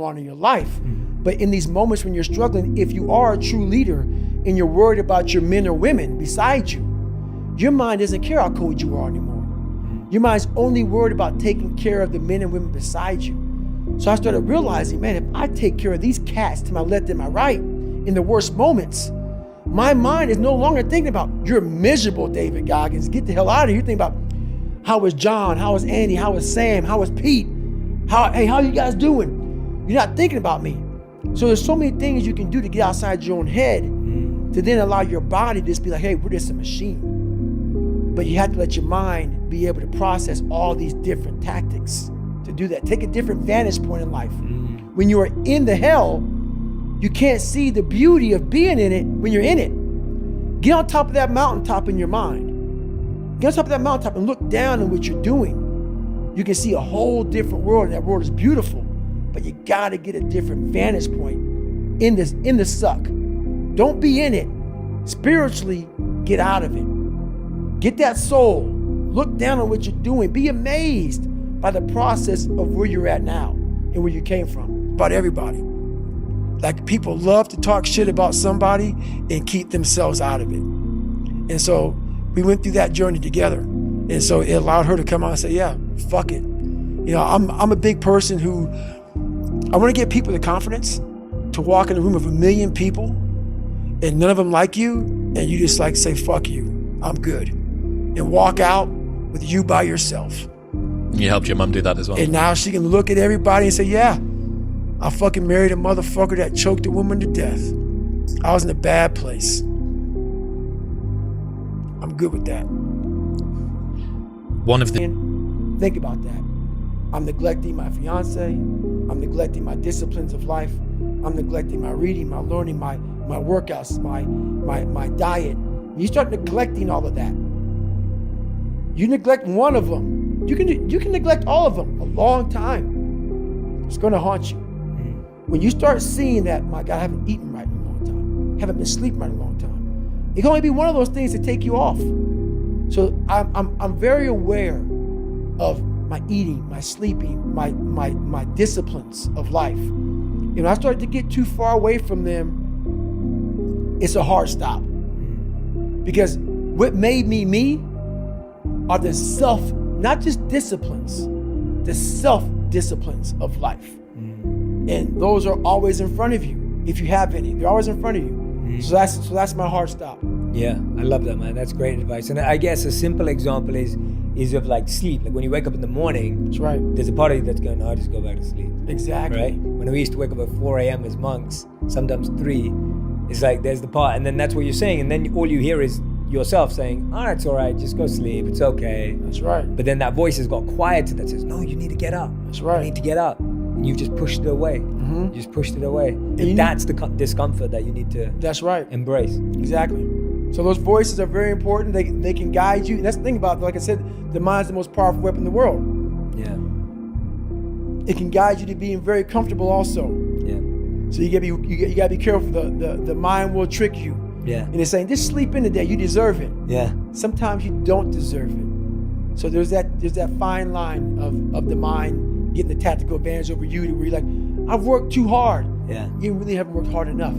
on in your life. But in these moments when you're struggling, if you are a true leader and you're worried about your men or women beside you, your mind doesn't care how cold you are anymore. Your mind's only worried about taking care of the men and women beside you. So I started realizing, man, if I take care of these cats to my left and my right in the worst moments, my mind is no longer thinking about, you're miserable, David Goggins. Get the hell out of here. You're thinking about, how is John? How is Andy? How is Sam? How is Pete? Hey, how you guys doing? You're not thinking about me. So there's so many things you can do to get outside your own head to then allow your body to just be like, hey, we're just a machine. But you have to let your mind be able to process all these different tactics to do that. Take a different vantage point in life. When you are in the hell, you can't see the beauty of being in it when you're in it. Get on top of that mountaintop in your mind. Get on top of that mountaintop and look down on what you're doing. You can see a whole different world, and that world is beautiful. But you gotta get a different vantage point in the suck. Don't be in it. Spiritually, get out of it. Get that soul. Look down on what you're doing. Be amazed by the process of where you're at now and where you came from. About everybody. Like, people love to talk shit about somebody and keep themselves out of it. And so we went through that journey together. And so it allowed her to come out and say, yeah, fuck it. You know, I'm a big person who, I want to give people the confidence to walk in a room of 1 million people and none of them like you, and you just like say, fuck you, I'm good. And walk out with you by yourself. You helped your mum do that as well. And now she can look at everybody and say, yeah, I fucking married a motherfucker that choked a woman to death. I was in a bad place. I'm good with that. Think about that. I'm neglecting my fiance. I'm neglecting my disciplines of life. I'm neglecting my reading, my learning, my workouts, my diet. When you start neglecting all of that, you neglect one of them, you can neglect all of them a long time. It's gonna haunt you. When you start seeing that, my God, I haven't eaten right in a long time, haven't been sleeping right in a long time, it can only be one of those things to take you off. So I'm very aware of my eating, my sleeping, my disciplines of life. And when I start to get too far away from them, it's a hard stop. Because what made me are the not just disciplines, the self-disciplines of life. And those are always in front of you, if you have any. They're always in front of you. So that's my hard stop. Yeah, I love that, man. That's great advice. And I guess a simple example is of like sleep. Like when you wake up in the morning, that's right, there's a part of you that's going, I'll just go back to sleep. Exactly. Right? When we used to wake up at 4 a.m. as monks, sometimes 3, it's like there's the part, and then that's what you're saying, and then all you hear is yourself saying, oh, it's all right, just go sleep, it's okay. That's right. But then that voice has got quieter that says, no, you need to get up. That's right. You need to get up. And you've just pushed it away. You just pushed it away. And that's the discomfort that you need to embrace. Exactly. So those voices are very important. They can guide you. And that's the thing about, like I said, the mind's the most powerful weapon in the world. Yeah. It can guide you to being very comfortable also. Yeah. So you gotta be careful. The mind will trick you. Yeah. And it's saying, just sleep in today, you deserve it. Yeah. Sometimes you don't deserve it. So there's that fine line of the mind getting the tactical advantage over you, to where you're like, I've worked too hard. Yeah. You really haven't worked hard enough.